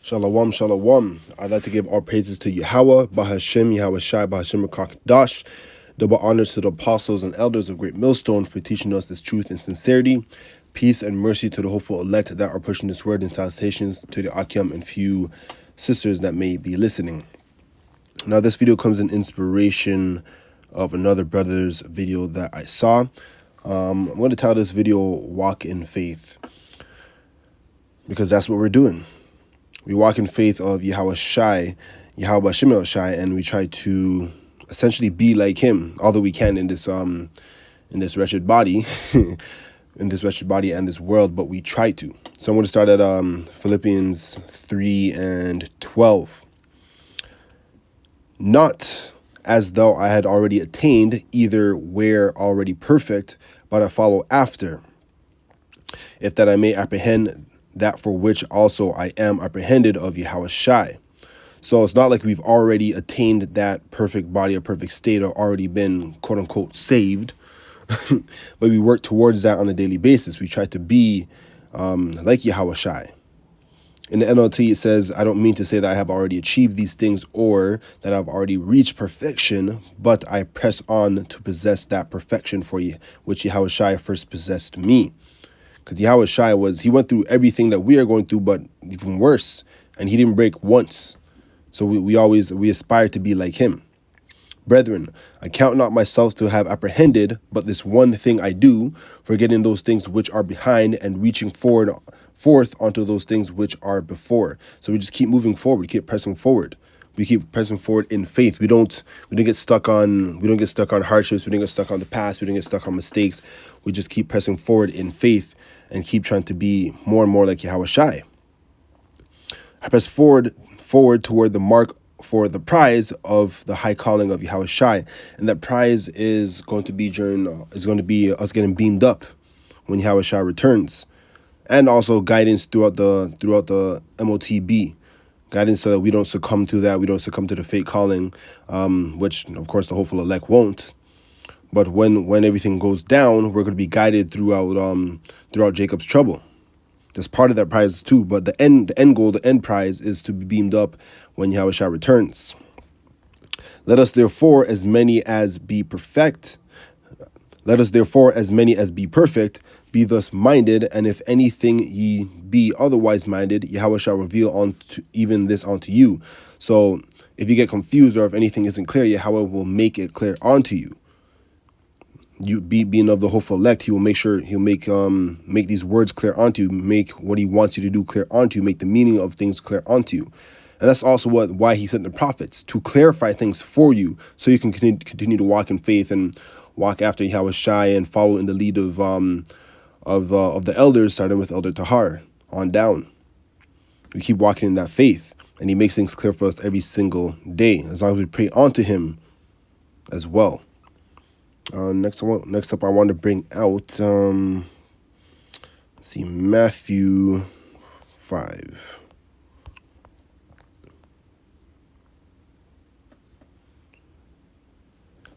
Shalom, shalom. I'd like to give all praises to Yahweh, Bahashim, Yahweh Shai, Bahashim Rakakdash. Double honors to the apostles and elders of Great Millstone for teaching us this truth and sincerity. Peace and mercy to the hopeful elect that are pushing this word, and salutations to the Akim and few sisters that may be listening. Now, this video comes in inspiration of another brother's video that I saw. I'm going to title this video Walk in Faith, because that's what we're doing. We walk in faith of Yahweh Shai, Yahweh Shemel Shai, and we try to essentially be like him, although we can in this wretched body, in this wretched body and this world, but we try to. So I'm going to start at Philippians 3:12. Not as though I had already attained, either were already perfect, but I follow after, if that I may apprehend that for which also I am apprehended of Yahweh Shai. So it's not like we've already attained that perfect body or perfect state or already been quote unquote saved, but we work towards that on a daily basis. We try to be like Yahweh Shai. In the NLT, it says, I don't mean to say that I have already achieved these things or that I've already reached perfection, but I press on to possess that perfection for you, which Yahweh Shai first possessed me. Because Yahweh Shai he went through everything that we are going through, but even worse. And he didn't break once. So we aspire to be like him. Brethren, I count not myself to have apprehended, but this one thing I do, forgetting those things which are behind and reaching forth onto those things which are before. So we just keep moving forward, keep pressing forward. We keep pressing forward in faith. We don't get stuck on hardships. We don't get stuck on the past. We don't get stuck on mistakes. We just keep pressing forward in faith and keep trying to be more and more like Yahweh Shai. I press forward toward the mark for the prize of the high calling of Yahweh Shai, and that prize is going to be us getting beamed up when Yahweh Shai returns, and also guidance throughout the MOTB. Guidance so that we don't succumb to that. We don't succumb to the fake calling, which, of course, the hopeful elect won't. But when everything goes down, we're going to be guided throughout Jacob's trouble. That's part of that prize too. But the end goal, the end prize, is to be beamed up when Yahweh Shai returns. Let us therefore, as many as be perfect, be thus minded, and if anything ye be otherwise minded, Yahweh shall reveal even this unto you. So if you get confused or if anything isn't clear, Yahweh will make it clear unto you. You being of the hopeful elect, he will make sure he'll make these words clear unto you, make what he wants you to do clear unto you, make the meaning of things clear unto you. And that's also why he sent the prophets, to clarify things for you, so you can continue to walk in faith and walk after Yahweh Shai and follow in the lead of the elders, starting with Elder Tahar on down. We keep walking in that faith, and he makes things clear for us every single day, as long as we pray onto him as well. Next up, I want to bring out, Matthew 5.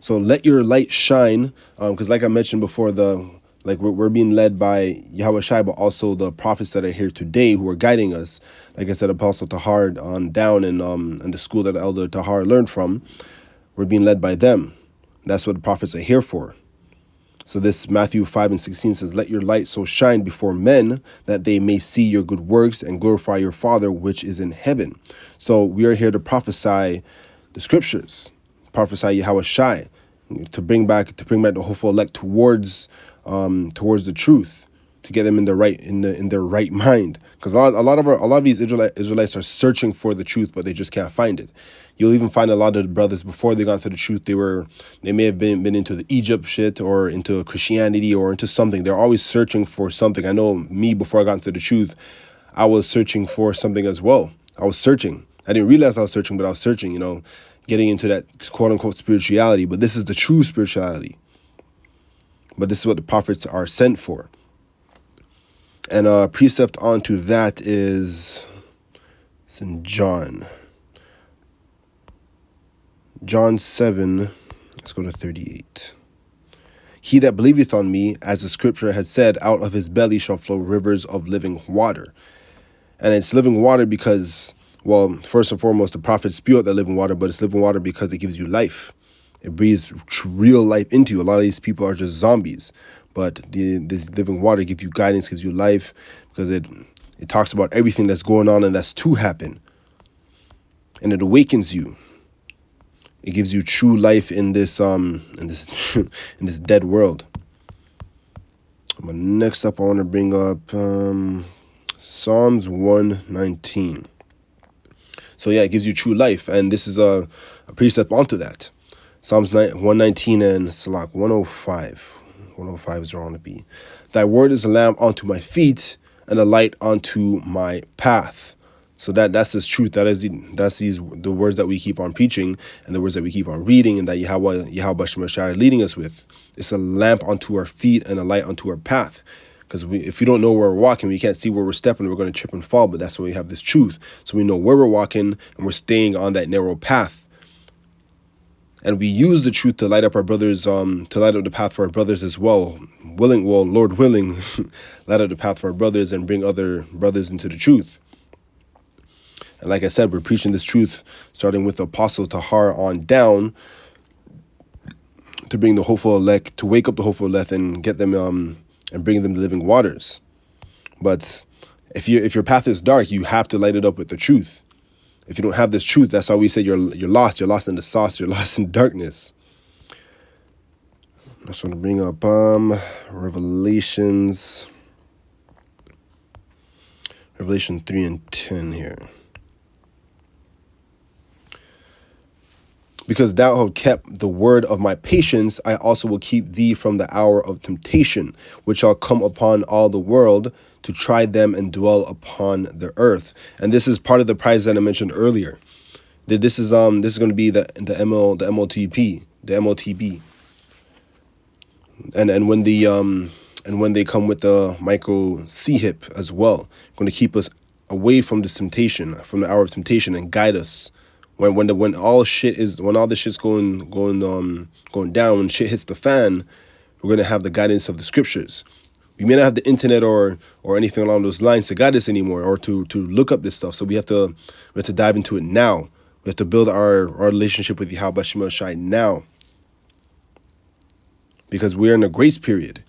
So let your light shine, because like I mentioned before, we're being led by Yahweh Shai, but also the prophets that are here today who are guiding us. Like I said, Apostle Tahar on down in the school that Elder Tahar learned from, we're being led by them. That's what the prophets are here for. So this Matthew 5:16 says, let your light so shine before men that they may see your good works and glorify your Father which is in heaven. So we are here to prophesy the scriptures, prophesy Yahweh Shai, to bring back the hopeful elect towards the truth, to get them in their right mind. Because a lot of these Israelites are searching for the truth, but they just can't find it. You'll even find a lot of the brothers, before they got to the truth, they may have been into the Egypt shit or into Christianity or into something. They're always searching for something. I know me, before I got into the truth, I was searching for something as well. I was searching. I didn't realize I was searching, but I was searching, getting into that quote unquote spirituality. But this is the true spirituality. But this is what the prophets are sent for. And a precept onto that it's in John 7, let's go to 38. He that believeth on me, as the scripture has said, out of his belly shall flow rivers of living water. And it's living water because Well, first and foremost, the prophets spew out that living water, but it's living water because it gives you life. It breathes real life into you. A lot of these people are just zombies, but this living water gives you guidance, gives you life, because it talks about everything that's going on and that's to happen, and it awakens you. It gives you true life in this in this dead world. But next up, I want to bring up Psalms 119. So yeah, it gives you true life, and this is a precept onto that. Psalms 119 and Salak 105. 105 is wrong to be. Thy word is a lamp unto my feet and a light unto my path. So that's this truth. That's the words that we keep on preaching and the words that we keep on reading, and that Yahweh Shemashah is leading us with. It's a lamp unto our feet and a light unto our path. Because if we don't know where we're walking, we can't see where we're stepping, we're going to trip and fall. But that's why we have this truth. So we know where we're walking and we're staying on that narrow path. And we use the truth to light up our brothers, to light up the path for our brothers as well. Lord willing, light up the path for our brothers and bring other brothers into the truth. And like I said, we're preaching this truth, starting with the Apostle Tahar on down, to bring the hopeful elect, to wake up the hopeful elect and get them and bring them to living waters. But if your path is dark, you have to light it up with the truth. If you don't have this truth, that's why we say you're lost. You're lost in the sauce. You're lost in darkness. I just want to bring up Revelation 3 and 10 here. Because thou hast kept the word of my patience, I also will keep thee from the hour of temptation, which shall come upon all the world, to try them and dwell upon the earth. And this is part of the prize that I mentioned earlier. This is going to be the MOTB. And when they come with the micro C-hip as well, going to keep us away from this temptation, from the hour of temptation, and guide us. When all this shit's going down, when shit hits the fan, we're gonna have the guidance of the scriptures. We may not have the internet or anything along those lines to guide us anymore, or to look up this stuff. So we have to dive into it now. We have to build our relationship with Yahweh Shemashah now, because we're in a grace period.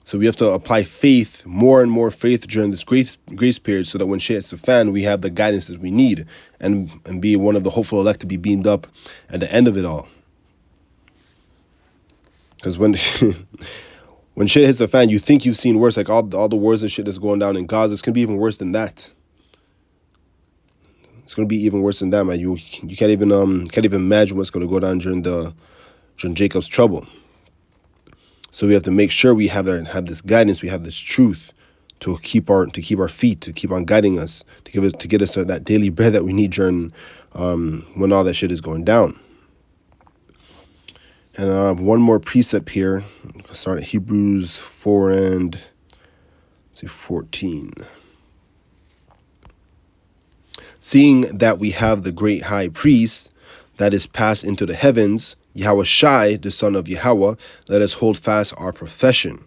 So we have to apply faith, more and more faith during this grace period, so that when shit hits the fan, we have the guidance that we need, and be one of the hopeful elect to be beamed up at the end of it all. Because when when shit hits the fan, you think you've seen worse, like all the wars and shit that's going down in Gaza. It's gonna be even worse than that. It's gonna be even worse than that, man. You can't even imagine what's gonna go down during Jacob's trouble. So we have to make sure we have this guidance, we have this truth to keep our feet, to keep on guiding us, to get us that daily bread that we need during when all that shit is going down. And one more precept here. Start at Hebrews 4 and 14. Seeing that we have the great high priest that is passed into the heavens, Yahweh Shai, the son of Yahweh, let us hold fast our profession.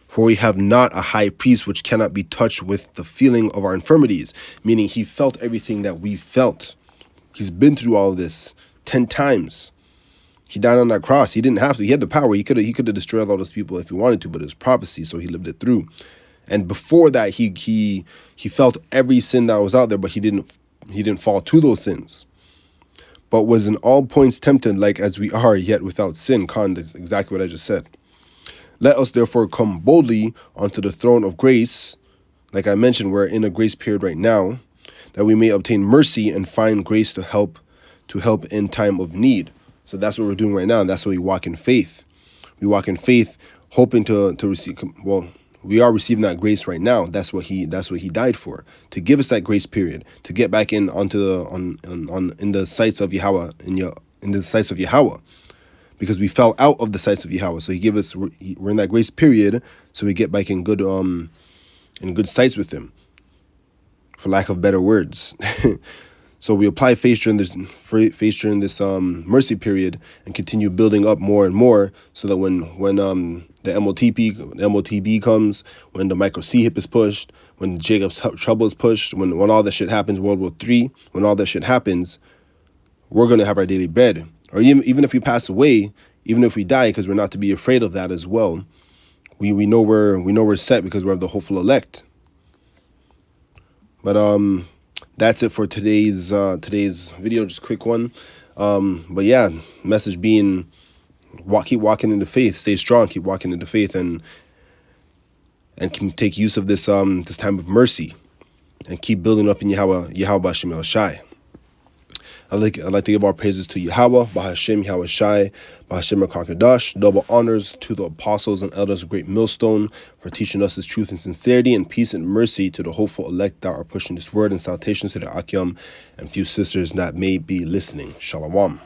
For we have not a high priest which cannot be touched with the feeling of our infirmities, meaning he felt everything that we felt. He's been through all of this 10 times. He died on that cross. He didn't have to. He had the power. He could have destroyed all those people if he wanted to, but it was prophecy, so he lived it through. And before that, he felt every sin that was out there, but he didn't fall to those sins, but was in all points tempted like as we are, yet without sin. That's exactly what I just said. Let us therefore come boldly onto the throne of grace. Like I mentioned, we're in a grace period right now, that we may obtain mercy and find grace to help in time of need. So that's what we're doing right now, and that's why we walk in faith. We walk in faith, hoping to receive. Well, we are receiving that grace right now. That's what he died for, to give us that grace period, to get back in onto in the sights of Yahweh, in the sights of Yahweh, because we fell out of the sights of Yahweh. So we're in that grace period, so we get back in good sights with him, for lack of better words. So we apply faith during this mercy period, and continue building up more and more, so that when the MOTB comes, when the Micro C hip is pushed, when Jacob's Trouble is pushed, when all that shit happens, World War III, when all that shit happens, we're going to have our daily bread. Or even if we pass away, even if we die, because we're not to be afraid of that as well. We know we're set because we're the hopeful elect. But that's it for today's video, just a quick one. But yeah, message being, keep walking in the faith, stay strong, keep walking in the faith, and can take use of this this time of mercy, and keep building up in Yahweh B'Shem El Shai. I'd like to give our praises to Yahweh, B'Hashem Yahweh Shai, B'Hashem HaKadosh. Double honors to the apostles and elders of Great Millstone for teaching us His truth and sincerity, and peace and mercy to the hopeful elect that are pushing this word, and salutations to the Akim and few sisters that may be listening. Shalom.